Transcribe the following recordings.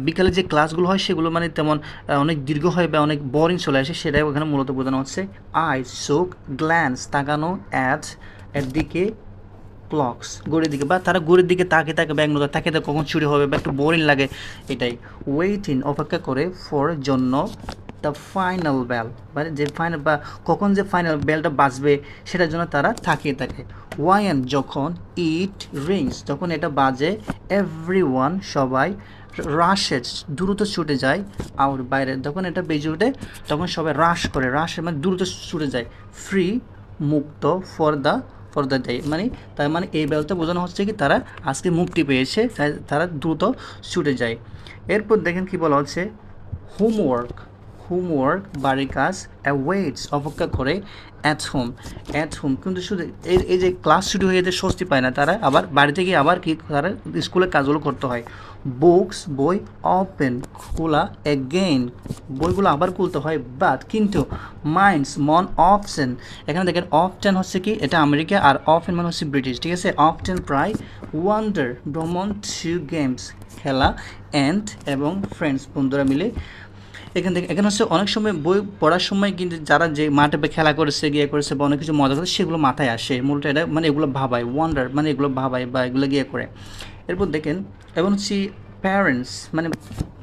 বিকালে যে ক্লাসগুলো হয় সেগুলো মানে তেমন অনেক দীর্ঘ হয় বা অনেক বোরিং চলে আসে, সেটাই ওখানে মূলত বোঝানো হচ্ছে। আই চোখ, গ্ল্যান্স তাকানো, এর দিকে, ক্লকস ঘড়ির দিকে, বা তারা ঘড়ির দিকে তাকে তাকে ব্যঙ্গ করে তাকে কখন ছুটি হবে বা একটু বোরিং লাগে এটাই। ওয়েটিং অপেক্ষা করে, ফর জন্য, দ্য ফাইনাল বেল মানে যে ফাইনাল বা কখন যে ফাইনাল বেলটা বাজবে সেটার জন্য তারা তাকিয়ে থাকে। ওয়াইন যখন, ইট রিংস যখন এটা বাজে, এভরি ওয়ান সবাই, রাশেজ দ্রুত ছুটে যায়, আউট বাইরে যখন এটা বেজে ওঠে তখন সবাই রাশ করে, রাশ মানে দ্রুত ছুটে যায়। ফ্রি মুক্ত, ফর দ্য ডে মানে তার মানে এই বেলটা বোঝানো হচ্ছে কি তারা আজকে মুক্তি পেয়েছে, তাই তারা দ্রুত ছুটে যায়। এরপর দেখেন কি বলা হচ্ছে, হোমওয়ার্ক বাড়ির কাজ, অ্যাওয়েটস অপেক্ষা করে, অ্যাট হোম কিন্তু শুধু এই যে ক্লাস শুরু হয়ে যেতে স্বস্তি পায় না, তারা আবার বাড়িতে গিয়ে আবার কি তারা স্কুলের কাজগুলো করতে হয়। বুকস বই, ওপেন খোলা, এগেইন বইগুলো আবার খুলতে হয়, বাট কিন্তু, মাইন্ডস মন, অফটেন এখানে দেখেন অফটেন হচ্ছে কি এটা আমেরিকা আর অফেন মানে হচ্ছে ব্রিটিশ, ঠিক আছে। অফটেন প্রায়, ওয়ান্ডার ভ্রমণ, টু গেমস খেলা, অ্যান্ড এবং ফ্রেন্ডস বন্ধুরা মিলে। এখানে হচ্ছে অনেক সময় বই পড়ার সময় কিন্তু যারা যে মাঠে খেলা করেছে গিয়ে করেছে বা অনেক কিছু মজা করেছে সেগুলো মাথায় আসে, মূলত এটা মানে এগুলো ভাবায়, ওয়ান্ডার মানে এগুলো ভাবায় বা এগুলো গিয়ে করে। এরপর দেখেন এবং হচ্ছে প্যারেন্টস মানে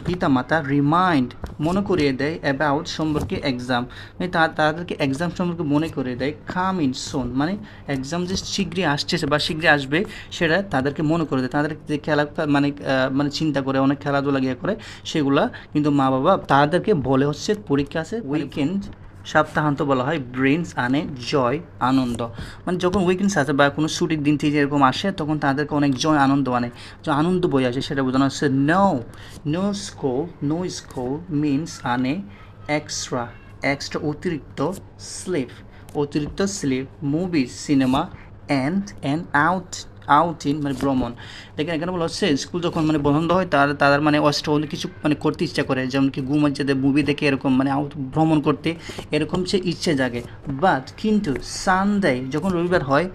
পিতা মাতা, রিমাইন্ড মনে করিয়ে দেয়, অ্যাবাউট সম্পর্কে, এক্সাম মানে তাদেরকে এক্সাম সম্পর্কে মনে করিয়ে দেয়। কাম ইন সোন মানে এক্সাম যে শীঘ্রই আসছে বা শীঘ্রই আসবে সেটা তাদেরকে মনে করে দেয়। তাদের যে খেলা মানে মানে চিন্তা করে অনেক খেলাধুলা গিয়ে করে সেগুলা কিন্তু মা বাবা তাদেরকে বলে হচ্ছে পরীক্ষা আছে। উইকেন্ড সপ্তাহান্ত বলা হয়, ব্রেনস আনে জয় আনন্দ মানে যখন উইকেন্ডস আসে বা কোনো ছুটির দিন থেকে এরকম আসে তখন তাদেরকে অনেক জয় আনন্দ আনে, যে আনন্দ বই আসে সেটা বোঝানো হচ্ছে। নো স্কুল মিনস আনে এক্সট্রা অতিরিক্ত স্লিপ, মুভি সিনেমা, অ্যান্ড আউটিং মানে ভ্রমণ। দেখেন এখানে বলা হচ্ছে স্কুল যখন মানে বন্ধ হয় তাদের মানে অন্য কিছু মানে করতে ইচ্ছা করে, যেমন কি ঘুম হচ্ছে মুভি দেখে এরকম মানে ভ্রমণ করতে এরকম সে ইচ্ছে জাগে। বাট কিন্তু সানডে যখন রবিবার হয়,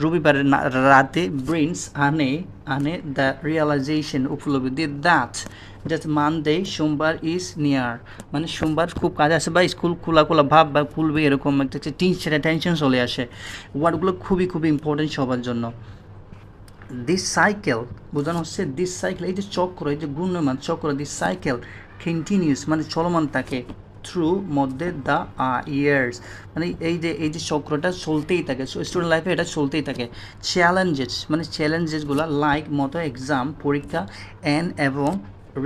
রবিবারের রাতে, ব্রেইনস আনে দ্য রিয়েলাইজেশন উপলব্ধি, দ্যাট মানডে সোমবার ইজ নিয়ার মানে সোমবার খুব কাজ আসে বা স্কুল খোলা ভাব বা খুলবে এরকম একটা টেনশন চলে আসে। ওয়ার্ডগুলো খুবই ইম্পর্টেন্ট সবার জন্য। দিস সাইকেল বোঝানো হচ্ছে, দিস সাইকেল এই যে চক্র, এই যে ঘূর্ণমান চক্র, দিস সাইকেল কন্টিনিউস মানে চলমান থাকে, থ্রু মধ্যে দ্য ইয়ার্স মানে এই যে চক্রটা চলতেই থাকে, স্টুডেন্ট লাইফে এটা চলতেই থাকে। চ্যালেঞ্জেসগুলো লাইক মতো এক্সাম পরীক্ষা, অ্যান্ড এবং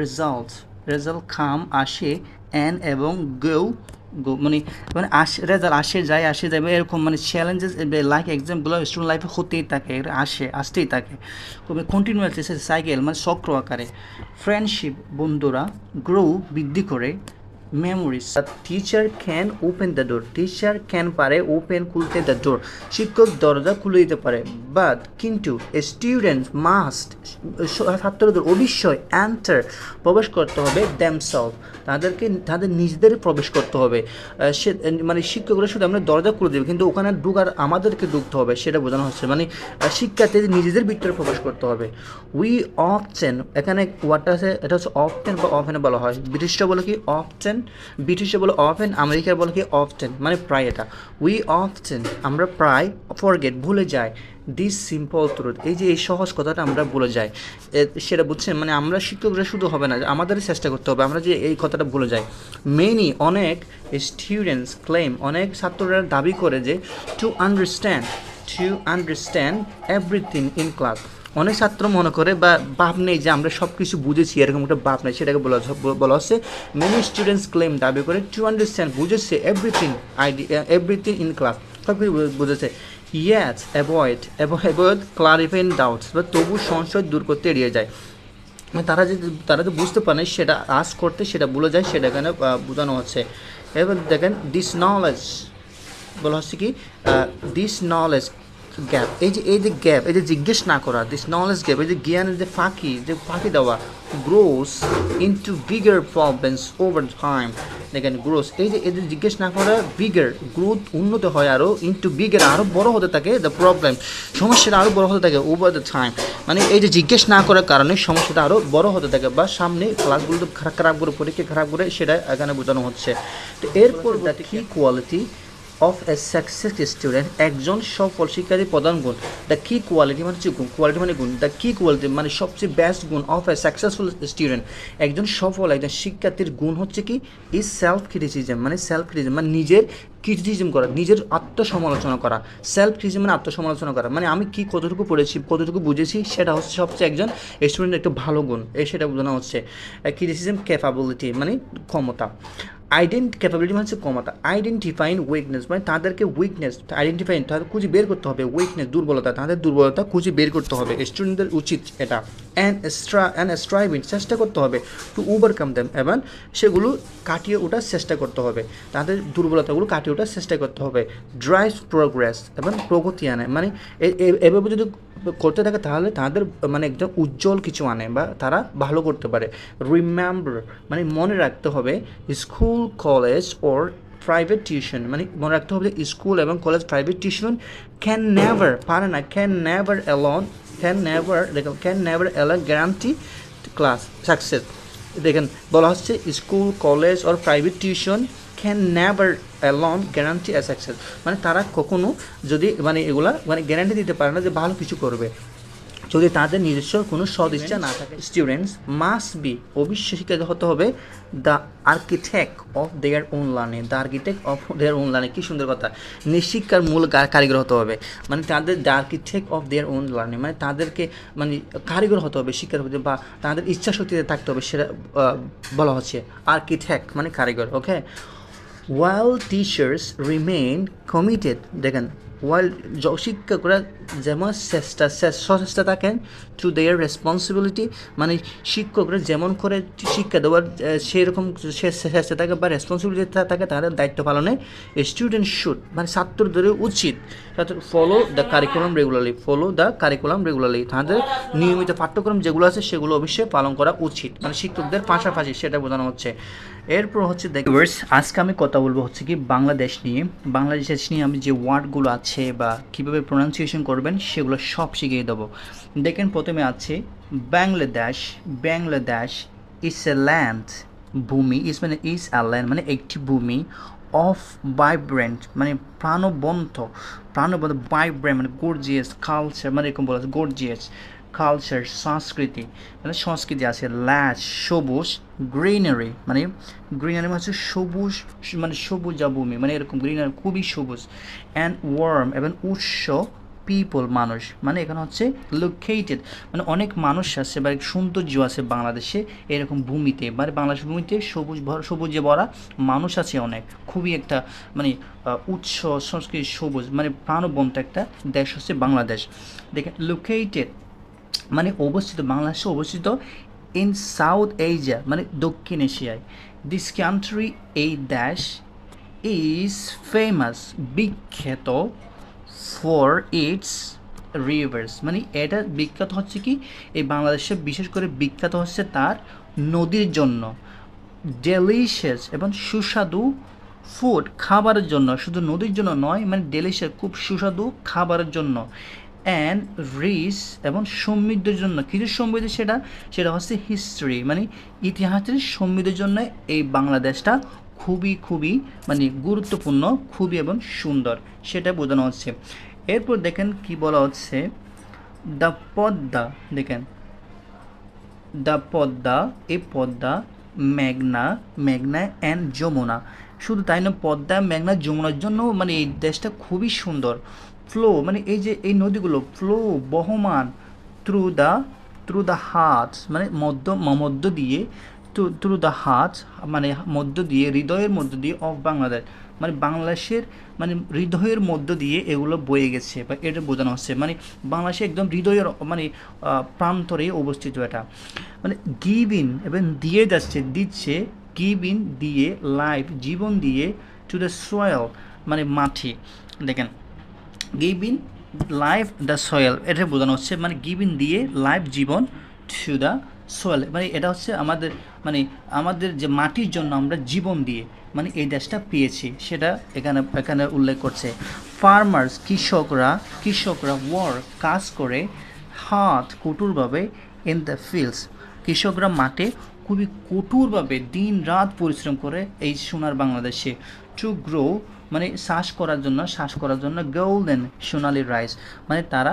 রেজাল্ট আসে, অ্যান্ড এবং মানে রেজাল্ট আসে যাবে এরকম মানে চ্যালেঞ্জেস লাইক এক্সামগুলো স্টুডেন্ট লাইফে হতেই থাকে, আসতেই থাকে খুবই কন্টিনিউয়াস সাইকেল মানে চক্র আকারে। ফ্রেন্ডশিপ বন্ধুরা, গ্রো বৃদ্ধি করে, memories teacher can open the door, teacher can পারে ওপেন খুলতে দ্য ডোর, শিক্ষক দরজা খুলে দিতে পারে। বাট কিন্তু স্টুডেন্ট মাস্ট ছাত্রদের অবশ্যই এন্টার প্রবেশ করতে হবে, দ্যামসেলফ তাদের নিজেদের প্রবেশ করতে হবে। সে মানে শিক্ষকরা শুধু আমরা দরজা খুলে দেবে কিন্তু ওখানে ঢুকার আমাদেরকে ঢুকতে হবে সেটা বোঝানো হচ্ছে, মানে শিক্ষার্থীদের নিজেদের ভিতরে প্রবেশ করতে হবে। উই অফটেন এখানে ওয়ার্ডটা আছে এটা হচ্ছে অফটেন বা অফেনে বলা হয়, ব্রিটিশরা বলে কি অফটেন, ব্রিটিশরা বলে অফেন, আমেরিকার বলে কি অফটেন মানে প্রায়। এটা উই অফটেন আমরা প্রায়, ফরগেট ভুলে যাই, দিস সিম্পল ট্রুথ এই যে এই সহজ কথাটা আমরা ভুলে যাই, সেটা বুঝছেন মানে আমরা শিক্ষকরা শুধু হবে না, আমাদেরই চেষ্টা করতে হবে আমরা যে এই কথাটা ভুলে যাই। মেনি অনেক, স্টুডেন্টস ক্লেম অনেক ছাত্ররা দাবি করে যে to understand everything in class, অনেক ছাত্র মনে করে বা ভাব নেই যে আমরা সব কিছু বুঝেছি এরকম একটা ভাব নেই, সেটাকে বলা হচ্ছে মেনি স্টুডেন্টস ক্লেম দাবি করে টু আন্ডারস্ট্যান্ড বুঝেছে এভরিথিং ইন ক্লাস সব কিছু বুঝেছে। ইয়াস অ্যাভয়েড ক্লারিফাইং ডাউটস বা তবু সংশয় দূর করতে এড়িয়ে যায়, মানে তারা যে বুঝতে পারে সেটা আজ করতে সেটা ভুলে যায়, সেটা এখানে বোঝানো হচ্ছে। এবার দেখেন দিস নলেজ বলা হচ্ছে কি দিস নলেজ গ্যাপ এই যে গ্যাপ এই যে জিজ্ঞেস না করা, দিস নলেজ গ্যাপ এই যে জ্ঞানের যে ফাঁকি দেওয়া, gross into bigger problems over time দেখেন গ্রোস, এই যে এদের জিজ্ঞেস না করা বিগার, গ্রোথ উন্নত হয় আরও, ইনটু বিগার আরও বড় হতে থাকে, দ্য প্রবলেম সমস্যাটা আরও বড় হতে থাকে ওভার দ্য টাইম, মানে এই যে জিজ্ঞেস না করার কারণে সমস্যাটা আরও বড় হতে থাকে, বা সামনে ক্লাসগুলো তো খারাপ করে পরীক্ষা খারাপ করে সেটা এখানে বোঝানো হচ্ছে। তো এরপর কি quality of A success student, একজন সফল শিক্ষার্থীর প্রধান গুণ, দ্য কি কোয়ালিটি মানে হচ্ছে গুণ, কোয়ালিটি মানে গুণ, দ্য কি কোয়ালিটি মানে সবচেয়ে বেস্ট গুণ অফ এ সাকসেসফুল স্টুডেন্ট, একজন সফল একজন শিক্ষার্থীর গুণ হচ্ছে কি ইজ সেলফ ক্রিটিসিজম, মানে সেলফ ক্রিটিসিজম মানে নিজের ক্রিটিসিজম করা, নিজের আত্মসমালোচনা করা, সেলফ ক্রিটিসিজম মানে আত্মসমালোচনা করা, মানে আমি কি কতটুকু পড়েছি কতটুকু বুঝেছি সেটা হচ্ছে সবচেয়ে একজন স্টুডেন্টের একটা ভালো গুণ, সেটা বোঝানো হচ্ছে। ক্রিটিসিজম ক্যাপাবিলিটি মানে ক্ষমতা, ক্যাপাবিলিটি মানে হচ্ছে ক্ষমতা, আইডেন্টিফাইং উইকনেস মানে তাদেরকে উইকনেস আইডেন্টিফাইং, তাদের খুঁজে বের করতে হবে, উইকনেস দুর্বলতা, তাদের দুর্বলতা খুঁজে বের করতে হবে, স্টুডেন্টদের উচিত এটা, অ্যান্ড স্ট্রাইভিং চেষ্টা করতে হবে, টু ওভারকাম দেম এবং সেগুলো কাটিয়ে ওঠার চেষ্টা করতে হবে, তাদের দুর্বলতাগুলো কাটিয়ে ওঠার চেষ্টা করতে হবে, ড্রাইভ প্রোগ্রেস এবং প্রগতি আনে, মানে এভাবে যদি করতে থাকে তাহলে তাদের মানে একদম উজ্জ্বল কিছু আনে বা তারা ভালো করতে পারে। রিমেম্বার মানে মনে রাখতে হবে, school college or private tuition মানে মনে রাখতে হবে যে স্কুল এবং college private tuition can never পারে না, can never alone guarantee class success. দেখেন বলা হচ্ছে school college or private tuition can never alone guarantee a success, মানে তারা কখনো যদি মানে এগুলা মানে গ্যারান্টি দিতে পারে না যে ভালো কিছু করবে যদি তাদের নিজস্ব কোনো সদিচ্ছা না থাকে। স্টুডেন্টস মাস্ট বি অবশ্যই শিক্ষিত হতে হবে the architect of their own learning, the architect of their own learning, কী সুন্দর কথা, নিশিক্ষার মূল কারিগর হতে হবে, মানে তাদের the architect of their own learning মানে তাদেরকে মানে কারিগর হতে হবে শিক্ষার প্রতি, বা তাদের ইচ্ছা শক্তিতে থাকতে হবে, সেটা বলা হচ্ছে আর্কিটেক্ট মানে কারিগর। ওকে, while teachers remain committed, দেখেন while শিক্ষকরা যেমন সচেষ্টা থাকেন টু দেয়ার রেসপন্সিবিলিটি, মানে শিক্ষকরা যেমন করে শিক্ষা দেওয়ার সেরকম চেষ্টা থাকে বা রেসপন্সিবিলিটি থাকে তাদের দায়িত্ব পালনে, স্টুডেন্ট শুড মানে ছাত্রদের উচিত ফলো দ্য কারিকুলাম রেগুলারলি, তাদের নিয়মিত পাঠ্যক্রম যেগুলো আছে সেগুলো অবশ্যই পালন করা উচিত, মানে শিক্ষকদের পাশাপাশি, সেটা বোঝানো হচ্ছে। এরপর হচ্ছে আজকে আমি কথা বলবো হচ্ছে কি বাংলাদেশ নিয়ে আমি যে ওয়ার্ডগুলো আছে বা কীভাবে প্রোনাউন্সিয়েশন করবেন সেগুলো সব শিখিয়ে দেবো। দেখেন প্রথমে আছে বাংলাদেশ ইজ এ ল্যান্ড, ভূমি ইজ মানে ইজ আ ল্যান্ড মানে একটি ভূমি, অফ ভাইব্রেন্ট মানে প্রাণবন্ত, ভাইব্রেন্ট মানে গর্জিয়াস কালচার, মানে এরকম বলা আছে গর্জিয়াস কালচার সংস্কৃতি, মানে সংস্কৃতি আছে, ল্যাশ সবুজ, গ্রিনারি মানে হচ্ছে সবুজ মানে সবুজা ভূমি, মানে এরকম গ্রিনারি খুবই সবুজ, অ্যান্ড ওয়ার্ম এবং উৎস, পিপল মানুষ, মানে এখানে হচ্ছে লোকেটেড মানে অনেক মানুষ আছে বা সৌন্দর্য আছে বাংলাদেশে এরকম ভূমিতে, মানে বাংলাদেশ ভূমিতে সবুজে ভরা মানুষ আছে অনেক, খুবই একটা মানে উৎস সংস্কৃতি সবুজ মানে প্রাণবন্ত একটা দেশ হচ্ছে বাংলাদেশ। দেখেন লোকেটেড মানে অবস্থিত, বাংলাদেশে অবস্থিত, ইন সাউথ এশিয়া মানে দক্ষিণ এশিয়ায়, দিস কান্ট্রি এই দেশ ইজ ফেমাস বিখ্যাত ফর ইটস রিভার্স মানে এটা বিখ্যাত হচ্ছে কি এই বাংলাদেশে বিশেষ করে বিখ্যাত হচ্ছে তার নদীর জন্য, ডেলিশিয়াস এবং সুস্বাদু ফুড খাবারের জন্য, শুধু নদীর জন্য নয় মানে ডেলিশিয়াস খুব সুস্বাদু খাবারের জন্য, অ্যান্ড রিচ এবং সমৃদ্ধের জন্য, কিছু সমৃদ্ধ সেটা হচ্ছে হিস্ট্রি মানে ইতিহাসের সমৃদ্ধের জন্য এই বাংলাদেশটা খুবই মানে গুরুত্বপূর্ণ, খুবই এবং সুন্দর, সেটা বোঝানো হচ্ছে। এরপর দেখেন কি বলা হচ্ছে, দ্য পদ্মা, দেখেন দ্য পদ্মা, এই পদ্মা, মেঘনা অ্যান্ড যমুনা, শুধু তাই না পদ্মা মেঘনা যমুনার জন্য মানে এই দেশটা খুবই সুন্দর, ফ্লো মানে এই যে এই নদীগুলো ফ্লো বহমান থ্রু দ্য হার্ট মানে মধ্য দিয়ে, থ্রু দ্য হার্ট মানে মধ্য দিয়ে, হৃদয়ের মধ্য দিয়ে অফ বাংলাদেশ মানে বাংলাদেশের মানে হৃদয়ের মধ্য দিয়ে এগুলো বয়ে গেছে বা এটা বোঝানো হচ্ছে, মানে বাংলাদেশে একদম হৃদয়ের মানে প্রান্তরে অবস্থিত এটা, মানে গিভ ইন এবং দিয়ে দিচ্ছে গিভ ইন দিয়ে, লাইফ জীবন দিয়ে, টু দ্য সয়েল মানে মাটি, দেখেন give in life the soil এটা বোঝানো হচ্ছে, মানে গিভ ইন দিয়ে life Jibon, to the Soyel মানে এটা হচ্ছে আমাদের যে মাটির জন্য আমরা জীবন দিয়ে, মানে এই দেশটা পেয়েছি, সেটা এখানে এখানে উল্লেখ করছে। ফার্মার্স কৃষকরা ওয়ার্ক কাজ করে, হার্ড কঠোরভাবে, ইন দ্য ফিল্ডস কৃষকরা মাঠে খুবই কঠোরভাবে দিন রাত পরিশ্রম করে এই সোনার বাংলাদেশে। টু গ্রো মানে চাষ করার জন্য গোল্ডেন সোনালি রাইস, মানে তারা